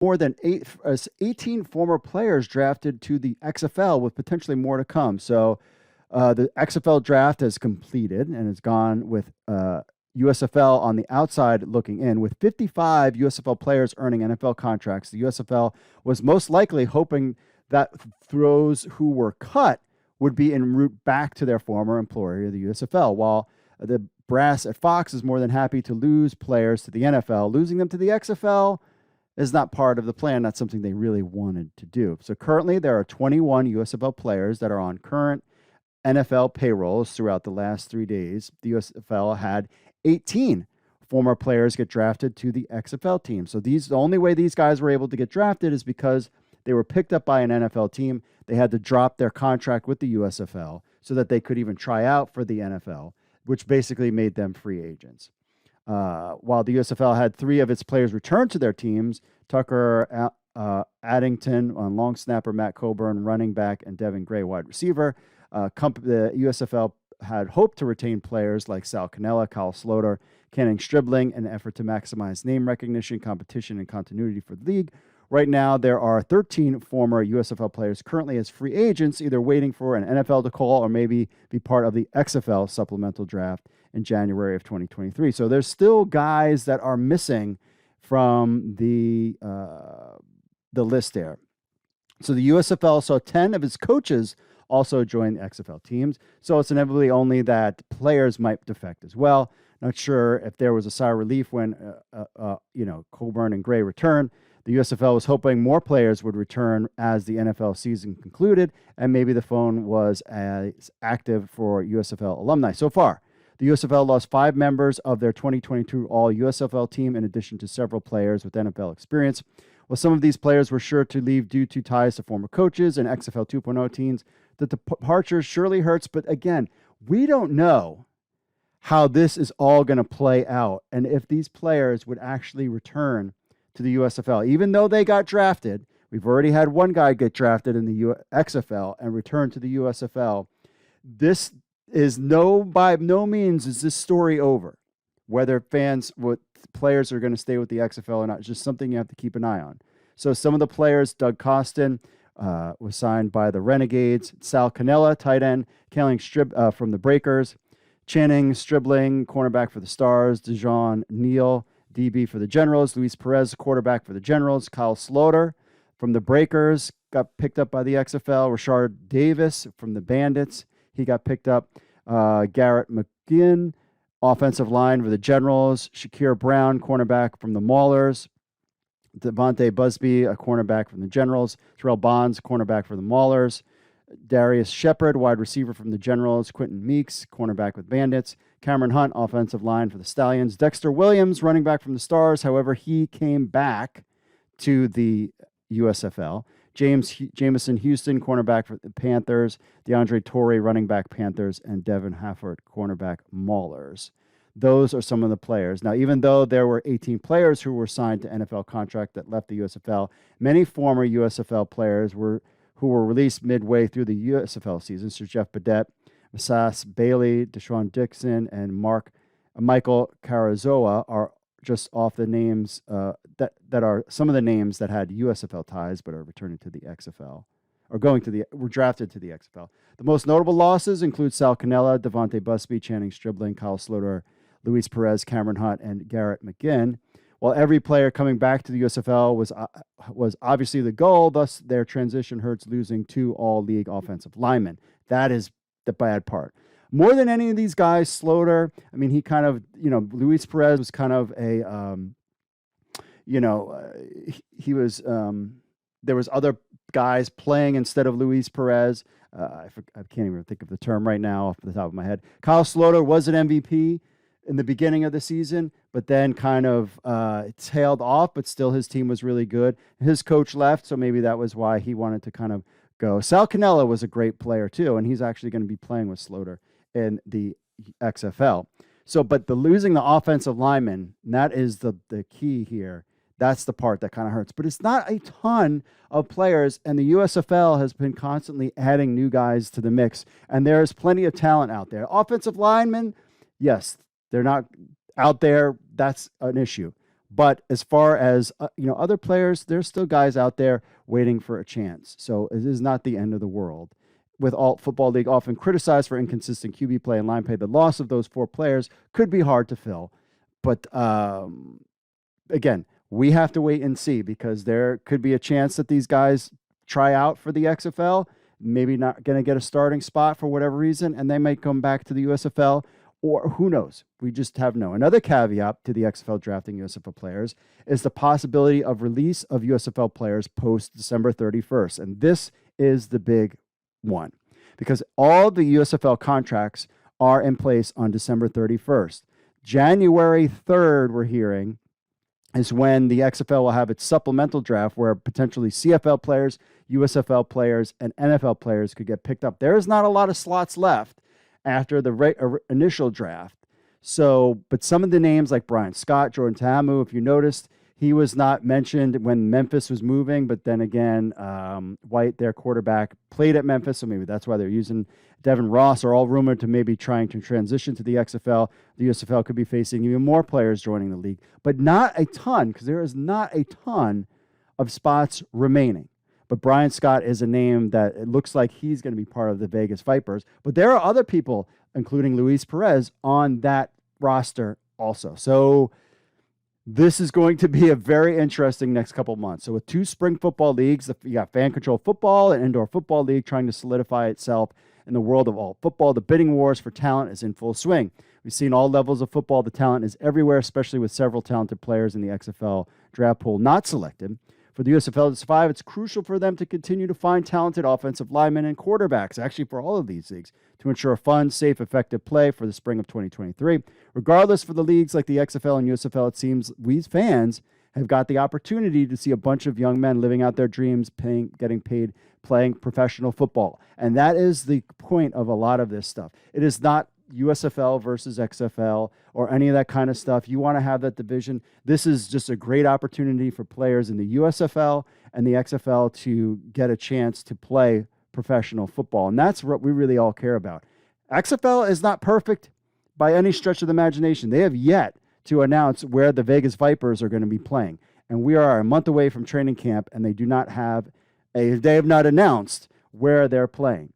more than 18 former players drafted to the XFL, with potentially more to come. So the XFL draft has completed and has gone with USFL on the outside looking in, with 55 USFL players earning NFL contracts. The USFL was most likely hoping that those who were cut would be en route back to their former employer, the USFL, while the brass at Fox is more than happy to lose players to the NFL. Losing them to the XFL is not part of the plan. That's something they really wanted to do. So currently there are 21 USFL players that are on current NFL payrolls. Throughout the last 3 days, the USFL had 18 former players get drafted to the XFL team. So the only way these guys were able to get drafted is because they were picked up by an NFL team. They had to drop their contract with the USFL so that they could even try out for the NFL, which basically made them free agents. While the USFL had 3 of its players return to their teams, Tucker Addington on long snapper, Matt Colburn running back, and Devin Gray wide receiver. The USFL had hoped to retain players like Sal Cannella, Kyle Sloter, Channing Stribling in an effort to maximize name recognition, competition, and continuity for the league. Right now, there are 13 former USFL players currently as free agents, either waiting for an NFL to call or maybe be part of the XFL supplemental draft in January of 2023. So there's still guys that are missing from the list there. So the USFL saw 10 of its coaches also join the XFL teams. So it's inevitably only that players might defect as well. Not sure if there was a sigh of relief when Colburn and Gray returned. The USFL was hoping more players would return as the NFL season concluded, and maybe the phone was as active for USFL alumni. So far, the USFL lost 5 members of their 2022 All-USFL team, in addition to several players with NFL experience. While some of these players were sure to leave due to ties to former coaches and XFL 2.0 teams, the departure surely hurts. But again, we don't know how this is all going to play out and if these players would actually return to the USFL. Even though they got drafted, we've already had one guy get drafted in the XFL and return to the USFL. This is by no means is this story over. Whether players are going to stay with the XFL or not, it's just something you have to keep an eye on. So some of the players, Doug Costin was signed by the Renegades, Sal Cannella, tight end, Channing Stribling from the Breakers, Channing Stribling, cornerback for the Stars, Dejon Neal, DB for the Generals, Luis Perez, quarterback for the Generals, Kyle Sloter from the Breakers got picked up by the XFL, Rashard Davis from the Bandits, he got picked up, Garrett McGinn, offensive line for the Generals, Shakir Brown, cornerback from the Maulers, Devontae Busby, a cornerback from the Generals, Terrell Bonds, cornerback for the Maulers, Darius Shepard, wide receiver from the Generals, Quentin Meeks, cornerback with Bandits, Cameron Hunt, offensive line for the Stallions, Dexter Williams, running back from the Stars. However, he came back to the USFL. Jamison Houston, cornerback for the Panthers, DeAndre Torrey, running back Panthers, and Devin Hafford, cornerback Maulers. Those are some of the players. Now, even though there were 18 players who were signed to NFL contract that left the USFL, many former USFL players who were released midway through the USFL season. So Jeff Badette, Masas Bailey, Deshaun Dixon, and Michael Carazoa are just off the names that are some of the names that had USFL ties but are returning to the XFL or were drafted to the XFL. The most notable losses include Sal Cannella, Devontae Busby, Channing Stribling, Kyle Sloter, Luis Perez, Cameron Hunt, and Garrett McGinn. While every player coming back to the USFL was obviously the goal, thus their transition hurts losing 2 all-league offensive linemen. That is the bad part. More than any of these guys, Sloter, I mean, he kind of, Luis Perez was kind of a, he was, there was other guys playing instead of Luis Perez. I can't even think of the term right now off the top of my head. Kyle Sloter was an MVP in the beginning of the season, but then kind of tailed off, but still his team was really good. His coach left, so maybe that was why he wanted to kind of go. Sal Cannella was a great player too, and he's actually going to be playing with Sloter in the XFL. So, but losing the offensive lineman, that is the key here. That's the part that kind of hurts. But it's not a ton of players, and the USFL has been constantly adding new guys to the mix, and there's plenty of talent out there. Offensive linemen, yes, they're not out there. That's an issue. But as far as other players, there's still guys out there waiting for a chance. So it is not the end of the world. With Alt Football League often criticized for inconsistent QB play and line play, the loss of those 4 players could be hard to fill. But again, we have to wait and see, because there could be a chance that these guys try out for the XFL, maybe not going to get a starting spot for whatever reason, and they might come back to the USFL, or who knows? We just have no. Another caveat to the XFL drafting USFL players is the possibility of release of USFL players post December 31st. And this is the big one, because all the USFL contracts are in place on December 31st. January 3rd, we're hearing, is when the XFL will have its supplemental draft, where potentially CFL players, USFL players, and NFL players could get picked up. There is not a lot of slots left after the initial draft. So, but some of the names like Brian Scott, Jordan Ta'amu, if you noticed, he was not mentioned when Memphis was moving, but then again, White, their quarterback, played at Memphis, so maybe that's why they're using Devin Ross, are all rumored to maybe trying to transition to the XFL. The USFL could be facing even more players joining the league, but not a ton, because there is not a ton of spots remaining. But Brian Scott is a name that it looks like he's going to be part of the Vegas Vipers. But there are other people, including Luis Perez, on that roster also. So this is going to be a very interesting next couple months. So with 2 spring football leagues, you got fan control football and indoor football league trying to solidify itself in the world of all football. The bidding wars for talent is in full swing. We've seen all levels of football. The talent is everywhere, especially with several talented players in the XFL draft pool not selected. For the USFL to survive, it's crucial for them to continue to find talented offensive linemen and quarterbacks, actually for all of these leagues, to ensure fun, safe, effective play for the spring of 2023. Regardless, for the leagues like the XFL and USFL, it seems we fans have got the opportunity to see a bunch of young men living out their dreams, getting paid, playing professional football. And that is the point of a lot of this stuff. It is not USFL versus XFL or any of that kind of stuff. You want to have that division. This is just a great opportunity for players in the USFL and the XFL to get a chance to play professional football. And that's what we really all care about. XFL is not perfect by any stretch of the imagination. They have yet to announce where the Vegas Vipers are going to be playing. And we are a month away from training camp, and they have not announced where they're playing.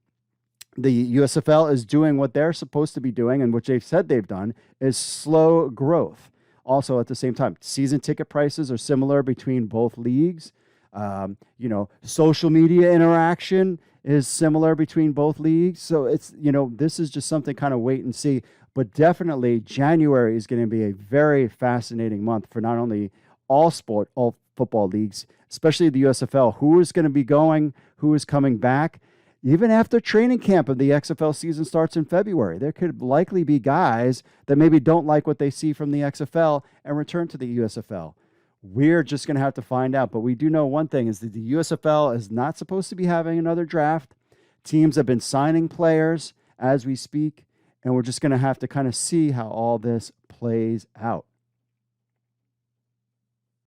The USFL is doing what they're supposed to be doing, and which they've said they've done, is slow growth. Also, at the same time, season ticket prices are similar between both leagues. Social media interaction is similar between both leagues. So it's, this is just something kind of wait and see. But definitely January is going to be a very fascinating month for not only all football leagues, especially the USFL. Who is going to be going? Who is coming back? Even after training camp of the XFL season starts in February, there could likely be guys that maybe don't like what they see from the XFL and return to the USFL. We're just going to have to find out. But we do know one thing is that the USFL is not supposed to be having another draft. Teams have been signing players as we speak, and we're just going to have to kind of see how all this plays out.